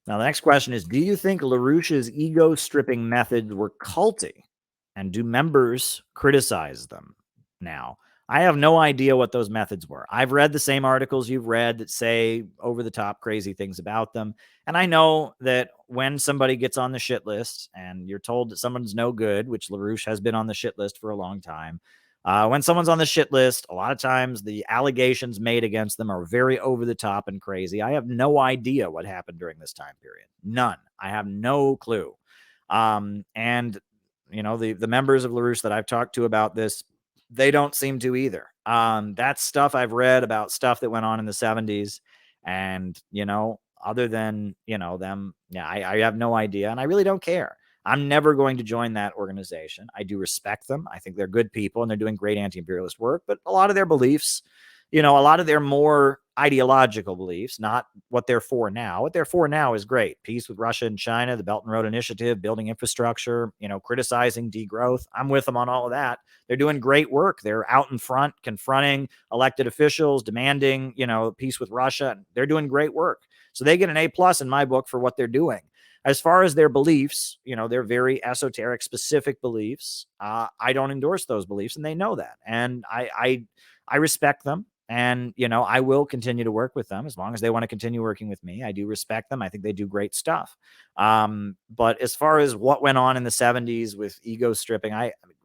Now, the next question is, do you think LaRouche's ego stripping methods were culty? And do members criticize them now? I have no idea what those methods were. I've read the same articles you've read that say over the top crazy things about them. And I know that when somebody gets on the shit list and you're told that someone's no good, which LaRouche has been on the shit list for a long time, when someone's on the shit list, a lot of times the allegations made against them are very over the top and crazy. I have no idea what happened during this time period. None. I have no clue. And the members of LaRouche that I've talked to about this, they don't seem to either. That's stuff I've read about stuff that went on in the 70s. And, other than, them, yeah, I have no idea. And I really don't care. I'm never going to join that organization. I do respect them. I think they're good people and they're doing great anti-imperialist work, but a lot of their beliefs, a lot of their more ideological beliefs, not what they're for now. What they're for now is great. Peace with Russia and China, the Belt and Road Initiative, building infrastructure, criticizing degrowth. I'm with them on all of that. They're doing great work. They're out in front, confronting elected officials, demanding, peace with Russia. They're doing great work. So they get an A+ in my book for what they're doing. As far as their beliefs, they're very esoteric, specific beliefs. I don't endorse those beliefs, and they know that. And I respect them. And, I will continue to work with them as long as they want to continue working with me. I do respect them. I think they do great stuff. But as far as what went on in the 70s with ego stripping,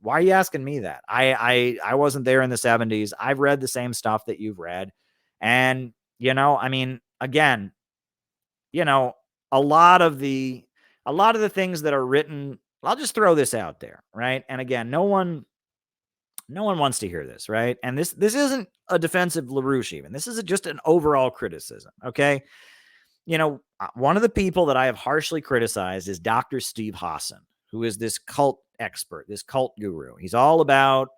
why are you asking me that? I wasn't there in the 70s. I've read the same stuff that you've read. And, again, a lot of the things that are written, I'll just throw this out there, right? And again, no one wants to hear this, right? And this isn't a defensive LaRouche even. This is just an overall criticism, okay? One of the people that I have harshly criticized is Dr. Steve Hassan, who is this cult expert, this cult guru. He's all about,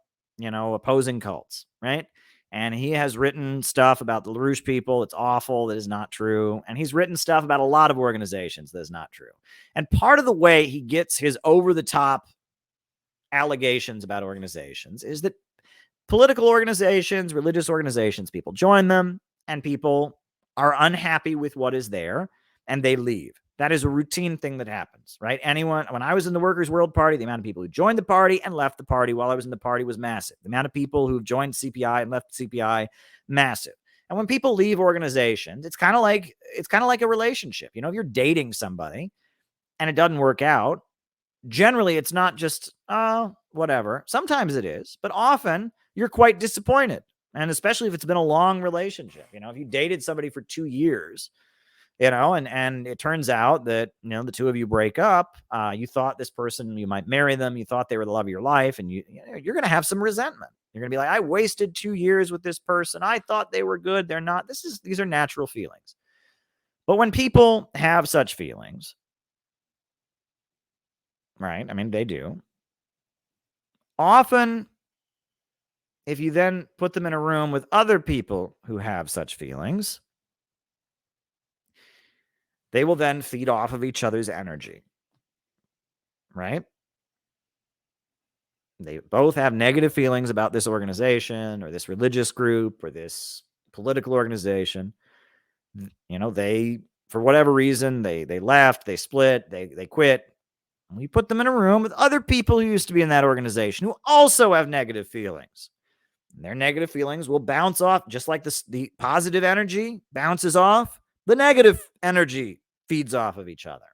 opposing cults, right? And he has written stuff about the LaRouche people. It's awful. That is not true. And he's written stuff about a lot of organizations that is not true. And part of the way he gets his over-the-top allegations about organizations is that political organizations, religious organizations, people join them and people are unhappy with what is there and they leave. That is a routine thing that happens, right? When I was in the Workers' World Party, the amount of people who joined the party and left the party while I was in the party was massive. The amount of people who joined CPI and left CPI, massive. And when people leave organizations, it's kind of like a relationship. If you're dating somebody and it doesn't work out, generally it's not just, whatever. Sometimes it is, but often you're quite disappointed. And especially if it's been a long relationship, if you dated somebody for 2 years, and it turns out that, the two of you break up, you thought this person, you might marry them. You thought they were the love of your life. And you're going to have some resentment. You're going to be like, I wasted 2 years with this person. I thought they were good. They're not. These are natural feelings. But when people have such feelings, right? They do. Often, if you then put them in a room with other people who have such feelings, they will then feed off of each other's energy, right? They both have negative feelings about this organization or this religious group or this political organization. They, for whatever reason, they left, they split, they quit. And we put them in a room with other people who used to be in that organization who also have negative feelings. And their negative feelings will bounce off just like the positive energy bounces off. The negative energy feeds off of each other.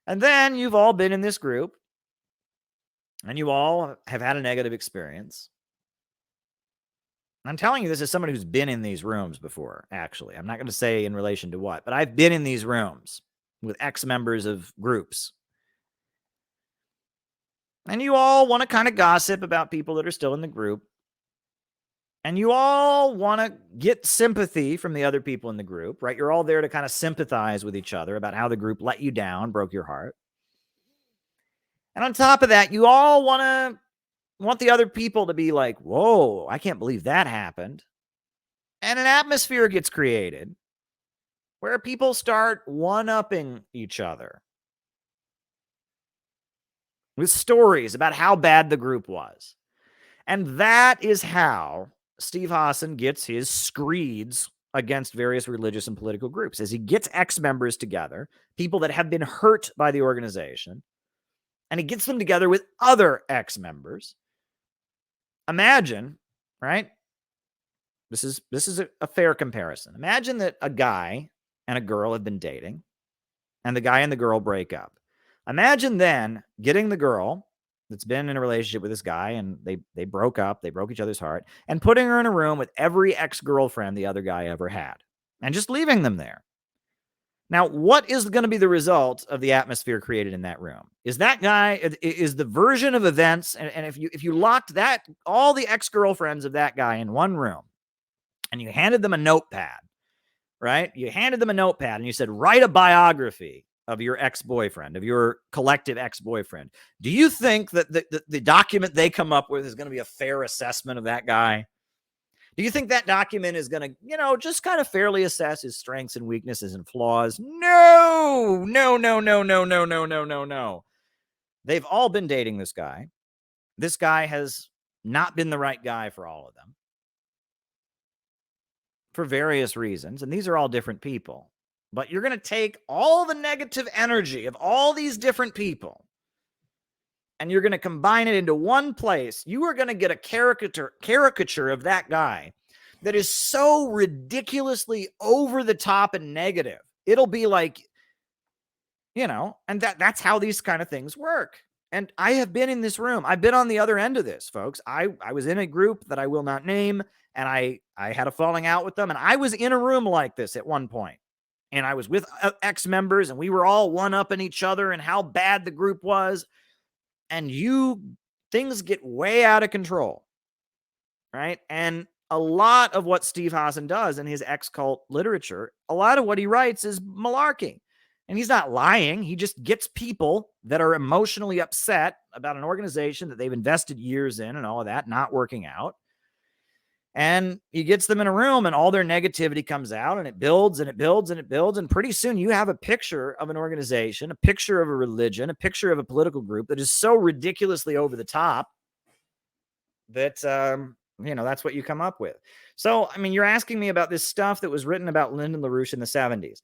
And then you've all been in this group and you all have had a negative experience. I'm telling you this as somebody who's been in these rooms before, actually. I'm not going to say in relation to what, but I've been in these rooms with ex-members of groups. And you all want to kind of gossip about people that are still in the group. And you all want to get sympathy from the other people in the group, right? You're all there to kind of sympathize with each other about how the group let you down, broke your heart. And on top of that, you all want the other people to be like, whoa, I can't believe that happened. And an atmosphere gets created where people start one-upping each other with stories about how bad the group was. And that is how Steve Hassan gets his screeds against various religious and political groups as he gets ex-members together, people that have been hurt by the organization, and he gets them together with other ex-members. Imagine, right? This is a fair comparison. Imagine that a guy and a girl have been dating, and the guy and the girl break up. Imagine then getting the girl that's been in a relationship with this guy, and they broke up, they broke each other's heart, and putting her in a room with every ex-girlfriend the other guy ever had, and just leaving them there. Now, what is going to be the result of the atmosphere created in that room? Is that guy, is the version of events, and if you locked that, all the ex-girlfriends of that guy in one room, and you handed them a notepad, right? You handed them a notepad and you said, write a biography of your ex-boyfriend, of your collective ex-boyfriend. Do you think that the document they come up with is going to be a fair assessment of that guy? Do you think that document is going to, just kind of fairly assess his strengths and weaknesses and flaws? No, no, no, no, no, no, no, no, no, no. They've all been dating this guy. This guy has not been the right guy for all of them for various reasons. And these are all different people. But you're going to take all the negative energy of all these different people and you're going to combine it into one place. You are going to get a caricature of that guy that is so ridiculously over the top and negative. It'll be like, and that's how these kind of things work. And I have been in this room. I've been on the other end of this, folks. I was in a group that I will not name, and I had a falling out with them. And I was in a room like this at one point. And I was with ex-members, and we were all one-upping each other and how bad the group was. And things get way out of control, right? And a lot of what Steve Hassan does in his ex-cult literature, a lot of what he writes is malarkey. And he's not lying. He just gets people that are emotionally upset about an organization that they've invested years in and all of that not working out. And he gets them in a room and all their negativity comes out and it builds and it builds and it builds. And pretty soon you have a picture of an organization, a picture of a religion, a picture of a political group that is so ridiculously over the top that, that's what you come up with. So, you're asking me about this stuff that was written about Lyndon LaRouche in the 70s.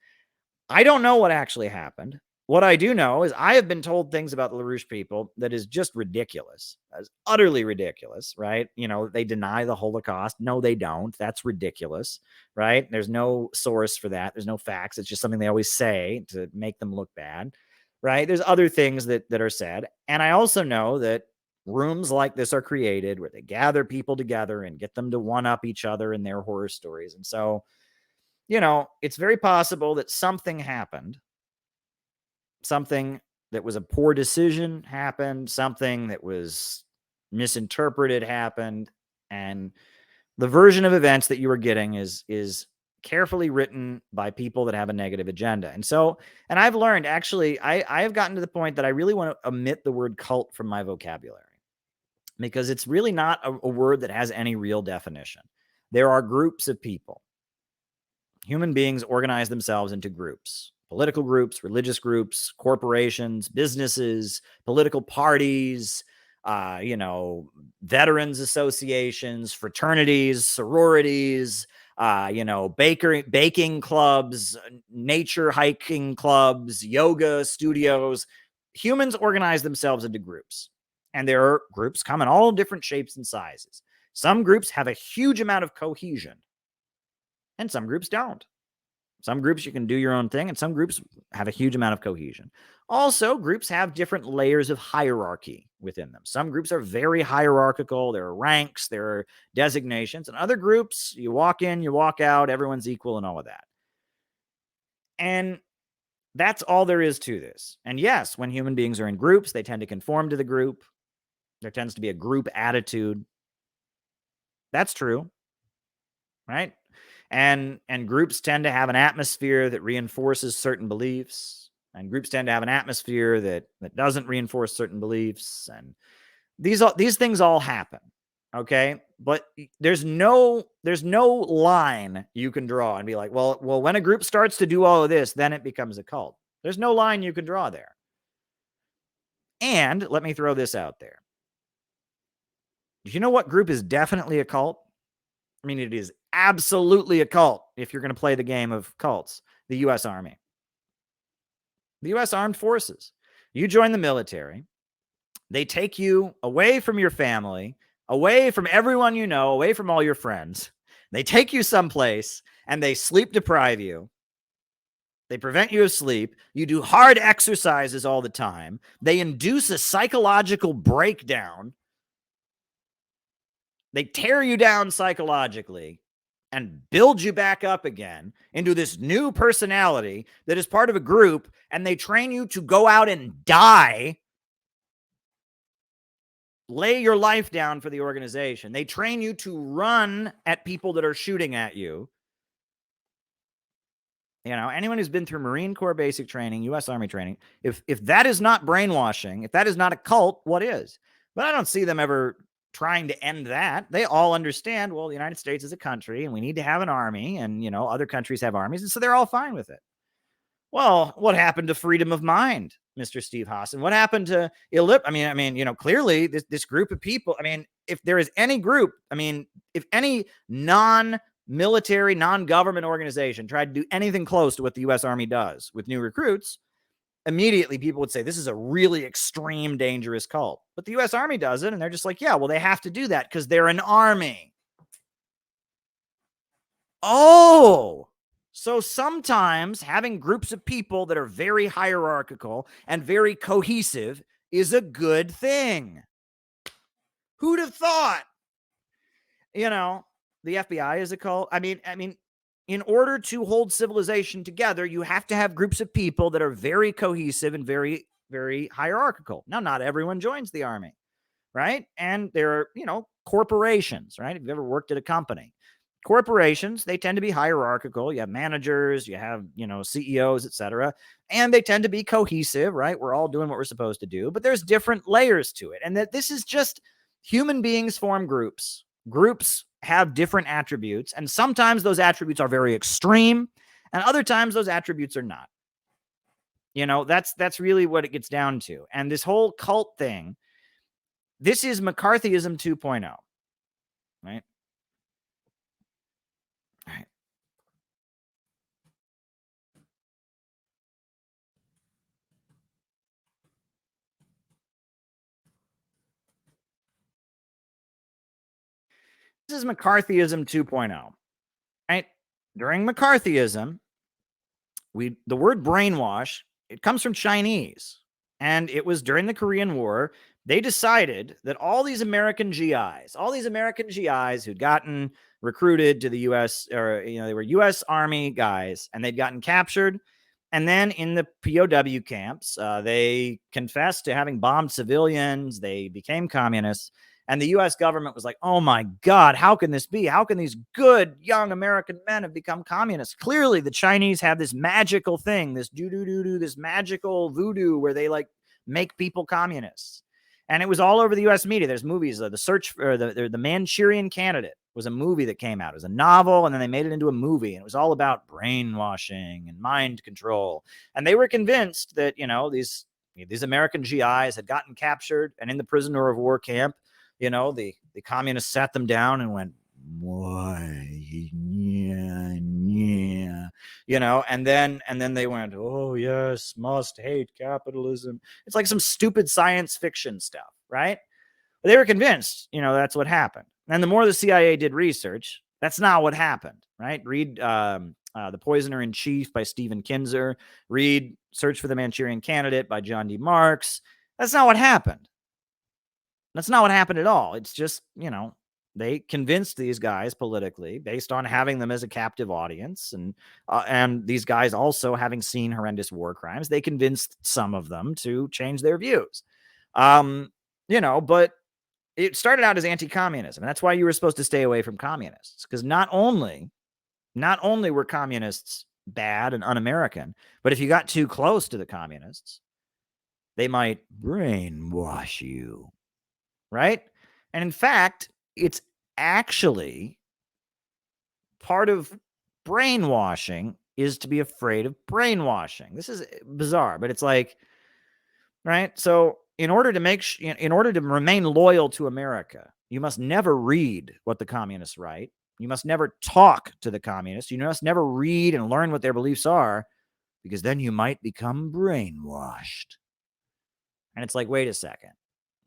I don't know what actually happened. What I do know is I have been told things about the LaRouche people that is just ridiculous. That's utterly ridiculous, right? They deny the Holocaust. No, they don't. That's ridiculous, right? There's no source for that. There's no facts. It's just something they always say to make them look bad, right? There's other things that are said. And I also know that rooms like this are created where they gather people together and get them to one-up each other in their horror stories. And so, it's very possible that something happened. Something that was a poor decision happened. Something that was misinterpreted happened. And the version of events that you are getting is carefully written by people that have a negative agenda. And I've learned, actually, I have gotten to the point that I really want to omit the word cult from my vocabulary because it's really not a word that has any real definition. There are groups of people. Human beings organize themselves into groups. Political groups, religious groups, corporations, businesses, political parties, veterans associations, fraternities, sororities, baking clubs, nature hiking clubs, yoga studios. Humans organize themselves into groups. And there are groups come in all different shapes and sizes. Some groups have a huge amount of cohesion, and some groups don't. Some groups you can do your own thing, and some groups have a huge amount of cohesion. Also, groups have different layers of hierarchy within them. Some groups are very hierarchical. There are ranks, there are designations, and other groups, you walk in, you walk out, everyone's equal and all of that. And that's all there is to this. And yes, when human beings are in groups, they tend to conform to the group. There tends to be a group attitude. That's true, right? And groups tend to have an atmosphere that reinforces certain beliefs, and groups tend to have an atmosphere that doesn't reinforce certain beliefs. And these things all happen. Okay. But there's no line you can draw and be like, well, when a group starts to do all of this, then it becomes a cult. There's no line you can draw there. And let me throw this out there. Do you know what group is definitely a cult? It is absolutely a cult if you're going to play the game of cults. The U.S. Army, the U.S. Armed Forces. You join the military. They take you away from your family, away from everyone you know, away from all your friends. They take you someplace and they sleep deprive you. They prevent you of sleep. You do hard exercises all the time. They induce a psychological breakdown. They tear you down psychologically and build you back up again into this new personality that is part of a group, and they train you to go out and die. Lay your life down for the organization. They train you to run at people that are shooting at you. You know, anyone who's been through Marine Corps basic training, U.S. Army training, if that is not brainwashing, if that is not a cult, what is? But I don't see them ever trying to end that. They all understand, well, the United States is a country and we need to have an army, and, you know, other countries have armies, and so they're all fine with it. Well, what happened to freedom of mind, Mr. Steve Hassan? What happened to ILLIP? I mean, you know, clearly this group of people, I mean, if there is any group, I mean, if any non-military, non-government organization tried to do anything close to what the U.S. Army does with new recruits, immediately people would say this is a really extreme, dangerous cult. But the U.S. Army does it, and they're just like, yeah, well, they have to do that because they're an army. Oh, so sometimes having groups of people that are very hierarchical and very cohesive is a good thing. Who'd have thought? You know, the FBI is a cult. I mean, in order to hold civilization together, you have to have groups of people that are very cohesive and very, very hierarchical. Now, not everyone joins the army, right? And there are, you know, corporations, right? If you've ever worked at a company, corporations, they tend to be hierarchical. You have managers, you have, you know, CEOs, etc., and they tend to be cohesive, right? We're all doing what we're supposed to do, but there's different layers to it. And that this is just human beings form groups. Groups have different attributes, and sometimes those attributes are very extreme, and other times those attributes are not. You know, that's really what it gets down to. And this whole cult thing, this is McCarthyism 2.0, right? All right. This is McCarthyism 2.0, right? During McCarthyism, the word brainwash, it comes from Chinese, and it was during the Korean War. They decided that all these American GIs who'd gotten recruited to the U.S., or, you know, they were U.S. Army guys, and they'd gotten captured. And then in the POW camps, they confessed to having bombed civilians. They became communists. And the U.S. government was like, oh my God, how can this be? How can these good young American men have become communists? Clearly, the Chinese have this magical thing, this this magical voodoo where they like make people communists. And it was all over the U.S. media. There's movies, The Search for the Manchurian Candidate was a movie that came out. It was a novel, and then they made it into a movie, and it was all about brainwashing and mind control. And they were convinced that, you know, these American GIs had gotten captured, and in the prisoner of war camp, you know, the communists sat them down and went, why, yeah, yeah, you know, and then they went, oh yes, must hate capitalism. It's like some stupid science fiction stuff, right? But they were convinced, you know, that's what happened. And the more the CIA did research, that's not what happened, right? Read The Poisoner in Chief by Stephen Kinzer. Read Search for the Manchurian Candidate by John D. Marks. That's not what happened. That's not what happened at all. It's just, you know, they convinced these guys politically based on having them as a captive audience, and these guys also having seen horrendous war crimes. They convinced some of them to change their views. You know, but it started out as anti-communism, and that's why you were supposed to stay away from communists, because not only were communists bad and un-American, but if you got too close to the communists, they might brainwash you, right? And in fact, it's actually part of brainwashing is to be afraid of brainwashing. This is bizarre, but it's like, right? So in order to remain loyal to America, you must never read what the communists write. You must never talk to the communists. You must never read and learn what their beliefs are, because then you might become brainwashed. And it's like, wait a second.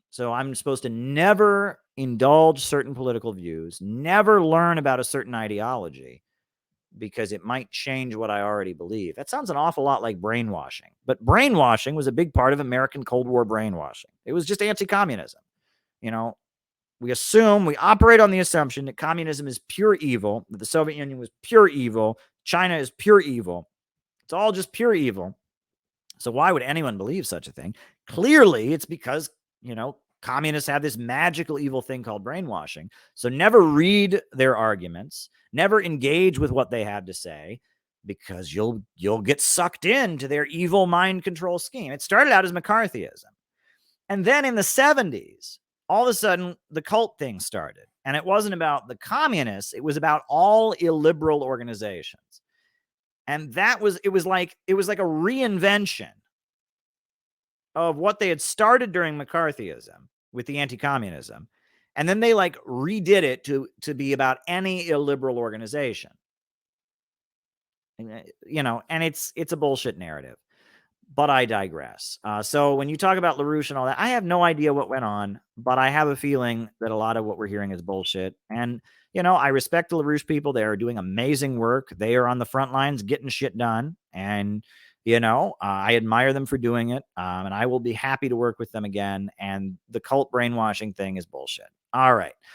So I'm supposed to never indulge certain political views, never learn about a certain ideology, because it might change what I already believe. That sounds an awful lot like brainwashing. But brainwashing was a big part of American Cold War brainwashing. It was just anti-communism. You know, we operate on the assumption that communism is pure evil, that the Soviet Union was pure evil, China is pure evil. It's all just pure evil. So why would anyone believe such a thing? Clearly, it's because, communists have this magical evil thing called brainwashing. So never read their arguments, never engage with what they have to say, because you'll get sucked into their evil mind control scheme. It started out as McCarthyism. And then in the 70s, all of a sudden, the cult thing started. And it wasn't about the communists. It was about all illiberal organizations. And it was like a reinvention of what they had started during McCarthyism with the anti-communism. And then they redid it to be about any illiberal organization. And it's a bullshit narrative. But I digress. So when you talk about LaRouche and all that, I have no idea what went on, but I have a feeling that a lot of what we're hearing is bullshit. And, I respect the LaRouche people. They are doing amazing work. They are on the front lines getting shit done. And, I admire them for doing it. And I will be happy to work with them again. And the cult brainwashing thing is bullshit. All right.